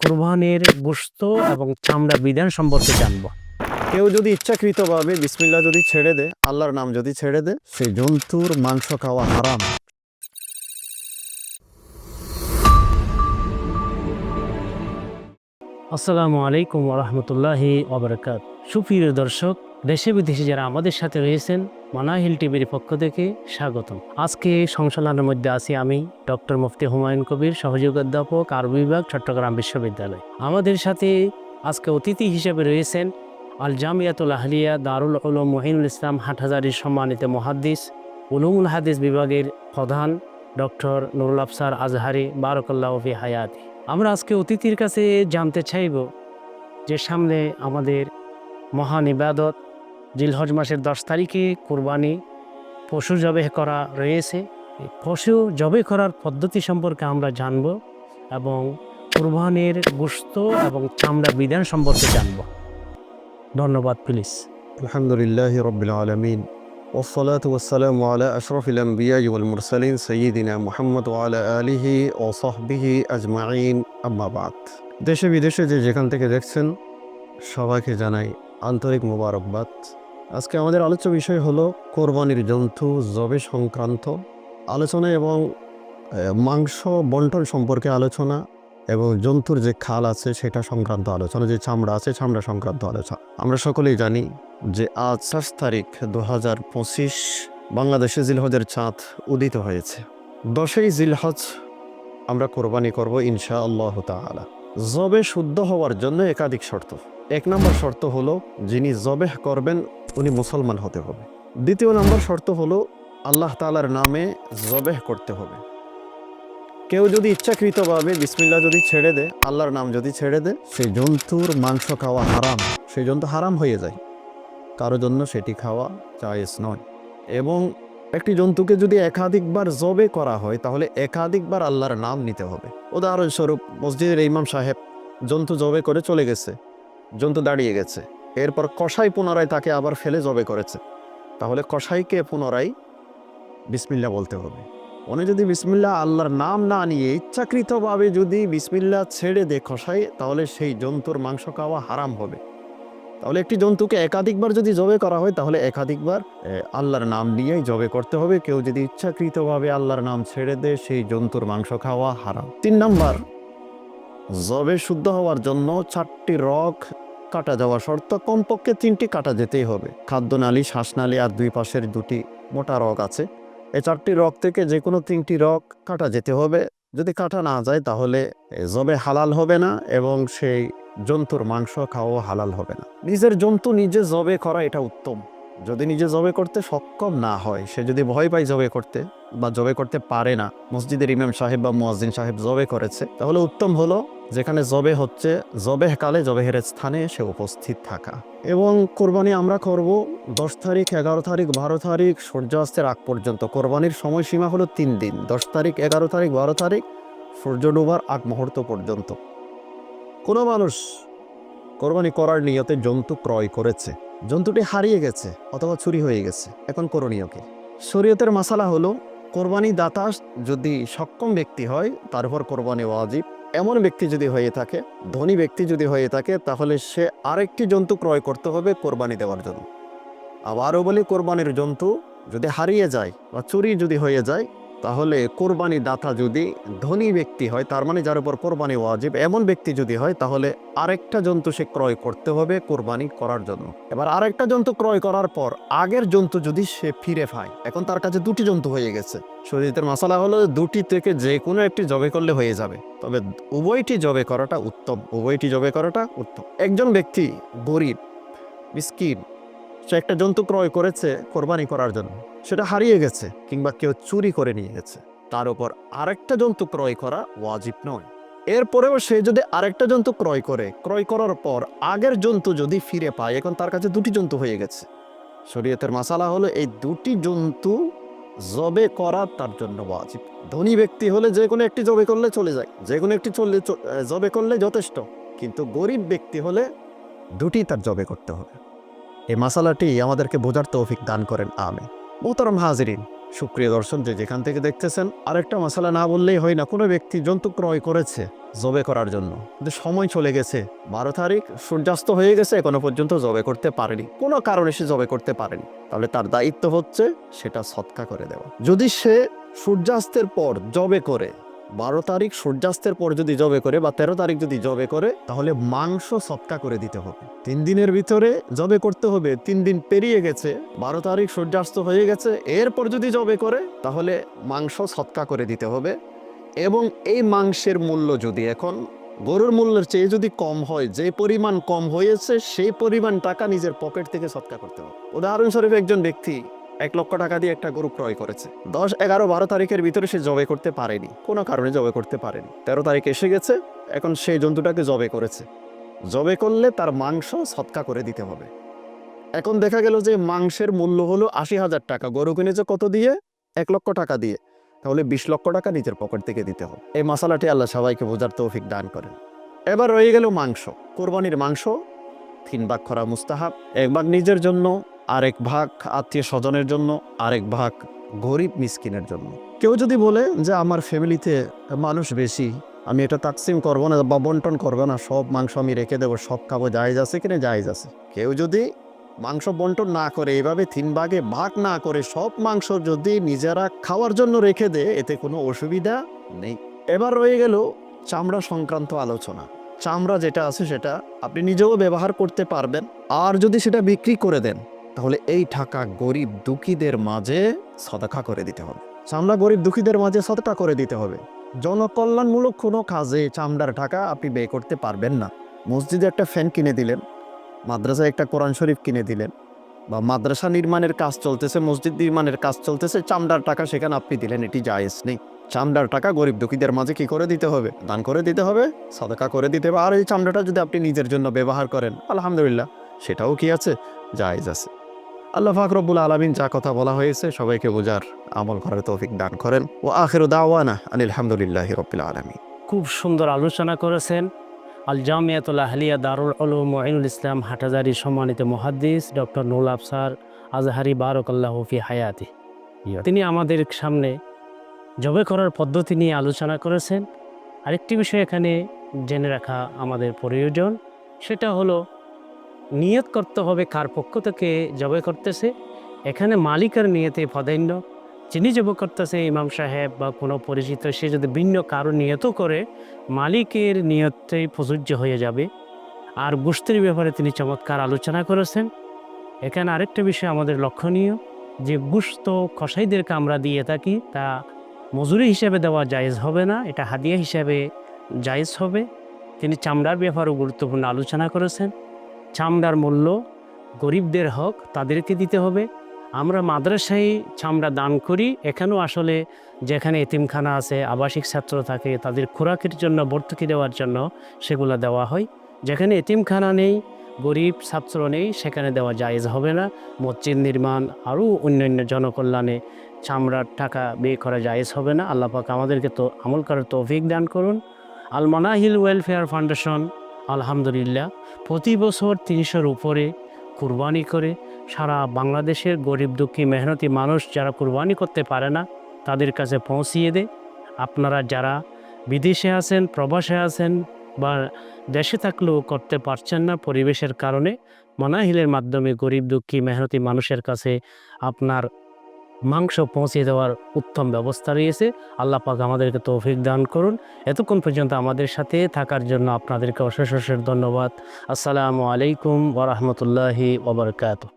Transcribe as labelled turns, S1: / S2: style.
S1: কুরবানির গোশত এবং চামড়া বিধান সম্পর্কে জানব।
S2: কেউ যদি ইচ্ছাকৃতভাবে বিসমিল্লাহ যদি ছেড়ে দেয়, আল্লাহর নাম যদি ছেড়ে দেয়, সেই জন্তুর মাংস খাওয়া হারাম।
S1: আসসালামু আলাইকুম ওয়া রাহমাতুল্লাহি ওয়া বারাকাতুহু। সুপ্রিয় দর্শক, দেশে বিদেশে যারা আমাদের সাথে রয়েছেন, মানাহিল টিভির পক্ষ থেকে স্বাগতম। আজকে সংশোধনের মধ্যে আছি আমি, ডক্টর মুফতি হুমায়ুন কবির, সহযোগী অধ্যাপক, আরবি বিভাগ, চট্টগ্রাম বিশ্ববিদ্যালয়। আমাদের সাথে আজকে অতিথি হিসেবে রয়েছেন আল জামিয়াতুল আহলিয়া দারুল উলুম মুঈনুল ইসলাম হাটহাজারীর সম্মানিত মুহাদ্দিস, উলুমুল হাদিস বিভাগের প্রধান ডক্টর নুরুল আফসার আজহারি, বারাকাল্লাহু ফি হায়াতি। আমরা আজকে অতিথির কাছে জানতে চাইব যে সামনে আমাদের মহান ইবাদত জিলহজ মাসের 10 তারিখে কুরবানি পশু জবেহ করা রয়েছে। এই পশু জবেহ করার পদ্ধতি সম্পর্কে আমরা জানব এবং কুরবানির গোশত এবং চামড়া বিধান সম্পর্কে জানব। ধন্যবাদ। প্লিজ।
S2: আলহামদুলিল্লাহি রাব্বিল আলামিন ওয়াসসালাতু ওয়াসসালামু আলা আশরাফিল আমবিয়া ওয়াল মুরসালিন সাইয়্যিদিনা মুহাম্মদ ওয়া আলা আলিহি ওয়া সাহবিহি আজমাইন, আম্মা বাদ। দেশে বিদেশে যেখান থেকে দেখছেন সবাইকে জানাই আন্তরিক মোবারকবাদ। আজকে আমাদের আলোচ্য বিষয় হলো কোরবানির জন্তু জবে সংক্রান্ত আলোচনা এবং মাংস বন্টন সম্পর্কে আলোচনা এবং জন্তুর যে খাল আছে সেটা সংক্রান্ত আলোচনা, যে চামড়া আছে চামড়া সংক্রান্ত আলোচনা। আমরা সকলেই জানি যে আজ 7 তারিখ 2025 বাংলাদেশে জিলহজের চাঁদ উদিত হয়েছে। 10ই জিলহজ আমরা কোরবানি করব ইনশাআল্লাহ তাআলা। জবে শুদ্ধ হওয়ার জন্য একাধিক শর্ত। 1 নম্বর শর্ত হলো যিনি জবেহ করবেন উনি মুসলমান হতে হবে। 2 নম্বর শর্ত হলো আল্লাহ তাআলার নামে জবেহ করতে হবে। কেউ যদি ইচ্ছাকৃতভাবে বিসমিল্লাহ যদি ছেড়ে দেয়, আল্লাহর নাম যদি ছেড়ে দেয়, সেই জন্তুর মাংস খাওয়া হারাম, সেই জন্তু হারাম হয়ে যায়, কারো জন্য সেটি খাওয়া জায়েজ নয়। এবং একটি জন্তুকে যদি একাধিকবার জবে করা হয় তাহলে একাধিকবার আল্লাহর নাম নিতে হবে। উদাহরণস্বরূপ মসজিদের ইমাম সাহেব জন্তু জবে করে চলে গেছে, জন্তু দাঁড়িয়ে গেছে, এরপর কসাই পুনরায় তাকে আবার ফেলে জবে করেছে, তাহলে কসাইকে পুনরায় বিসমিল্লাহ বলতে হবে। উনি যদি বিসমিল্লাহ আল্লাহর নাম না নিয়ে ইচ্ছাকৃতভাবে যদি বিসমিল্লাহ ছেড়ে দেয় কসাই, তাহলে সেই জন্তুর মাংস খাওয়া হারাম হবে। তাহলে একটি জন্তুকে একাধিকবার যদি জবে করা হয় তাহলে একাধিকবার আল্লাহর নাম নিয়েই জবে করতে হবে। কেউ যদি ইচ্ছাকৃতভাবে আল্লাহর নাম ছেড়ে দেয় সেই জন্তুর মাংস খাওয়া হারাম। 3 নম্বর, জবে শুদ্ধ হওয়ার জন্য 4টি রগ কাটা যাওয়া শর্ত। কমপক্ষে 3টি কাটা যেতেই হবে। খাদ্যনালী, শ্বাসনালী আর 2 পাশের 2টি মোটা রগ আছে। এই 4টি রগ থেকে যে কোনো 3টি রগ কাটা যেতে হবে। যদি কাটা না যায় তাহলে জবে হালাল হবে না এবং সেই জন্তুর মাংস খাওয়া হালাল হবে না। নিজের জন্তু নিজে জবে করা এটা উত্তম। যদি নিজে জবে করতে সক্ষম না হয়, সে যদি ভয় পায় জবে করতে বা জবে করতে পারে না, মসজিদের ইমাম সাহেব বা মুয়াজ্জিন সাহেব জবে করেছে, তাহলে উত্তম হলো যেখানে জবে হচ্ছে জবেহ কালে জবেহের স্থানে সে উপস্থিত থাকা। এবং কোরবানি আমরা করব 10 তারিখ, 11 তারিখ, 12 তারিখ সূর্যাস্তের আগ পর্যন্ত। কোরবানির সময়সীমা হলো 3 দিন, 10 তারিখ, 11 তারিখ, 12 তারিখ সূর্য ডোবার আগ মুহূর্ত পর্যন্ত। কোনো মানুষ কোরবানি করার নিয়তে জন্তু ক্রয় করেছে, জন্তুটি হারিয়ে গেছে অথবা চুরি হয়ে গেছে, এখন করণীয় কি? শরীয়তের মাসালা হলো কোরবানি দাতা যদি সক্ষম ব্যক্তি হয় তার উপর কোরবানি ওয়াজিব। এমন ব্যক্তি যদি হয়ে থাকে, ধনী ব্যক্তি যদি হয়ে থাকে, তাহলে সে আরেকটি জন্তু ক্রয় করতে হবে কোরবানি দেওয়ার জন্য। আবারও বলি, কোরবানির জন্তু যদি হারিয়ে যায় বা চুরি যদি হয়ে যায়, তাহলে কোরবানি দাতা যদি ধনী ব্যক্তি হয়, তার মানে যার উপর কোরবানি ওয়াজিব, এমন ব্যক্তি যদি হয়, তাহলে আরেকটা জন্তু সে ক্রয় করতে হবে কোরবানি করার জন্য। এবার আরেকটা জন্তু ক্রয় করার পর আগের জন্তু যদি সে ফিরে পায়, এখন তার কাছে 2টি জন্তু হয়ে গেছে। শরীয়তের মাসালা হলো 2টি থেকে যে কোনো একটি জবে করলে হয়ে যাবে, তবে উভয়টি জবে করাটা উত্তম, উভয়টি জবে করাটা উত্তম। একজন ব্যক্তি গরিব মিসকিন, সে একটা জন্তু ক্রয় করেছে কোরবানি করার জন্য, সেটা হারিয়ে গেছে কিংবা কেউ চুরি করে নিয়ে গেছে, তার উপর আরেকটা জন্তু ক্রয় করা ওয়াজিব নয়। এরপরেও সে যদি আরেকটা জন্তু ক্রয় করার পর আগের জন্তু যদি ফিরে পায়, এখন তার কাছে 2টি জন্তু হয়ে গেছে। শরীয়তের মাসালা হলো এই 2টি জন্তু জবে করা তার জন্য ওয়াজিব। ধনী ব্যক্তি হলে যে কোনো একটি জবে করলে চলে যায়, যে কোনো একটি জবে করলে যথেষ্ট, কিন্তু গরিব ব্যক্তি হলে 2টি তার জবে করতে হবে। এই মাসালাটি আমাদেরকে বোঝার তৌফিক দান করেন, আমিন। মোহতারাম হাজিরিন, সুপ্রিয় দর্শক যে যেখান থেকে দেখতেছেন, আরেকটা মশালা না বললেই হয় না। কোনো ব্যক্তি জন্তু ক্রয় করেছে জবে করার জন্য, কিন্তু সময় চলে গেছে, 12 তারিখ সূর্যাস্ত হয়ে গেছে, এখনো পর্যন্ত জবে করতে পারেনি, কোনো কারণে সে জবে করতে পারেনি, তাহলে তার দায়িত্ব হচ্ছে সেটা সৎকা করে দেওয়া। যদি সে সূর্যাস্তের পর জবে করে, 12 তারিখ সূর্যাস্তের পর যদি জবে করে বা 13 তারিখ যদি জবে করে, তাহলে মাংস সৎকা করে দিতে হবে। 3 দিনের ভিতরে জবে করতে হবে। 3 দিন পেরিয়ে গেছে, 12 তারিখ সূর্যাস্ত হয়ে গেছে, এরপর যদি জবে করে তাহলে মাংস সৎকা করে দিতে হবে। এবং এই মাংসের মূল্য যদি এখন গরুর মূল্যের চেয়ে যদি কম হয়, যে পরিমাণ কম হয়েছে সেই পরিমাণ টাকা নিজের পকেট থেকে সৎকা করতে হবে। উদাহরণস্বরূপ একজন ব্যক্তি 1 লক্ষ টাকা দিয়ে একটা গরু ক্রয় করেছে, 10, 11, 12 তারিখের ভিতরে সে জবে করতে পারেনি, কোনো কারণে জবে করতে পারেনি। 13 তারিখ এসে গেছে, এখন সেই জন্তুটাকে জবে করেছে। জবে করলে তার মাংস সৎকা করে দিতে হবে। এখন দেখা গেল যে মাংসের মূল্য হলো 80,000 টাকা, গরু কিনেছে কত দিয়ে? 1 লক্ষ টাকা দিয়ে, তাহলে 20 লক্ষ টাকা নিজের পকেট থেকে দিতে হবে। এই মশালাটি আল্লাহ সবাইকে বোঝার তৌফিক দান করেন। এবার রয়ে গেল মাংস। কোরবানির মাংস 3 ভাগ করা মুস্তাহাব। 1 ভাগ নিজের জন্য, আরেক ভাগ আত্মীয় স্বজনের জন্য, আরেক ভাগ গরিব মিসকিনের জন্য। কেউ যদি বলে যে আমার ফ্যামিলিতে মানুষ বেশি, আমি এটা তাকসিম করবো না বা বন্টন করবো না, সব মাংস আমি রেখে দেবো, সব খাবো, জায়েজ আছে কিনা? জায়েজ আছে। কেউ যদি মাংস বন্টন না করে, এভাবে 3 ভাগে ভাগ না করে সব মাংস যদি নিজেরা খাওয়ার জন্য রেখে দেয়, এতে কোনো অসুবিধা নেই। এবার রয়ে গেল চামড়া সংক্রান্ত আলোচনা। চামড়া যেটা আছে সেটা আপনি নিজেও ব্যবহার করতে পারবেন, আর যদি সেটা বিক্রি করে দেন তাহলে এই টাকা গরিব দুঃখীদের মাঝে সদকা করে দিতে হবে। চামড়া গরিব দুঃখীদের মাঝে সদকা করে দিতে হবে। জনকল্যাণমূলক কোনো কাজে চামড়ার টাকা আপনি ব্যয় করতে পারবেন না। মসজিদে একটা ফ্যান কিনে দিলেন, মাদ্রাসায় একটা কোরআন শরীফ কিনে দিলেন, বা মাদ্রাসা নির্মাণের কাজ চলতেছে, মসজিদ নির্মাণের কাজ চলতেছে, চামড়ার টাকা সেখানে আপনি দিলেন, এটি জায়েজ নেই। চামড়ার টাকা গরিব দুঃখীদের মাঝে কি করে দিতে হবে? দান করে দিতে হবে, সদকা করে দিতে হবে। আর এই চামড়াটা যদি আপনি নিজের জন্য ব্যবহার করেন, আলহামদুলিল্লাহ, সেটাও কি আছে? জায়েজ আছে। আল্লাহ পাক রব্বুল আলামিন যা কথা বলা হয়েছে সবাইকে বোঝার, আমল করার তৌফিক দান করেন। ও আখিরু দাওয়ানা আনিল হামদুলিল্লাহি রাব্বিল আলামিন।
S1: খুব সুন্দর আলোচনা করেছেন আল জামিয়াতুল আহলিয়া দারুল উলুম মুঈনুল ইসলাম হাটহাজারী সম্মানিত মুহাদ্দিস ডক্টর নুরুল আবসার আজহারি বারাকাল্লাহু ফি হায়াতি। তিনি আমাদের সামনে জবে করার পদ্ধতি নিয়ে আলোচনা করেছেন। আরেকটি বিষয় এখানে জেনে রাখা আমাদের প্রয়োজন, সেটা হলো নিয়ত করতে হবে কার পক্ষ থেকে জবে করতেছে। এখানে মালিকের নিয়তে প্রাধান্য। যিনি জবে করতেছে ইমাম সাহেব বা কোনো পরিচিত, সে যদি ভিন্ন কারো নিয়ত করে, মালিকের নিয়তেই প্রযোজ্য হয়ে যাবে। আর গোশতের ব্যাপারে তিনি চমৎকার আলোচনা করেছেন। এখানে আরেকটা বিষয় আমাদের লক্ষণীয়, যে গোশত কসাইদেরকে আমরা দিয়ে থাকি, তা মজুরি হিসাবে দেওয়া জায়েজ হবে না, এটা হাদিয়া হিসাবে জায়েজ হবে। তিনি চামড়ার ব্যাপারেও গুরুত্বপূর্ণ আলোচনা করেছেন। চামড়ার মূল্য গরিবদের হক, তাদেরকে দিতে হবে। আমরা মাদ্রাসায় চামড়া দান করি, এখানেও আসলে যেখানে এতিমখানা আছে, আবাসিক ছাত্র থাকে, তাদের খোরাকের জন্য, ভর্তুকি দেওয়ার জন্য সেগুলো দেওয়া হয়। যেখানে এতিমখানা নেই, গরিব ছাত্র নেই, সেখানে দেওয়া জায়েজ হবে না। মসজিদ নির্মাণ আরও অন্যান্য জনকল্যাণে চামড়ার টাকা ব্যয় করা জায়েজ হবে না। আল্লাহ পাক আমাদেরকে তো আমল করার তৌফিক দান করুন। আল মানাহিল ওয়েলফেয়ার ফাউন্ডেশন আলহামদুলিল্লাহ প্রতি বছর 300-র উপরে কুরবানি করে সারা বাংলাদেশের গরিব দুঃখী মেহনতি মানুষ যারা কুরবানি করতে পারে না, তাদের কাছে পৌঁছিয়ে দেয়। আপনারা যারা বিদেশে আছেন, প্রবাসে আছেন, বা দেশে থাকলেও করতে পারছেন না পরিবেশের কারণে, মানাহিলের মাধ্যমে গরিব দুঃখী মেহনতি মানুষের কাছে আপনার মাংস পৌঁছে দেওয়ার উত্তম ব্যবস্থা রয়েছে। আল্লাহ পাক আমাদেরকে তৌফিক দান করুন। এতক্ষণ পর্যন্ত আমাদের সাথে থাকার জন্য আপনাদেরকে অশেষ অশেষ ধন্যবাদ। আসসালামু আলাইকুম ওয়া রাহমাতুল্লাহি ওয়া বারাকাতুহু।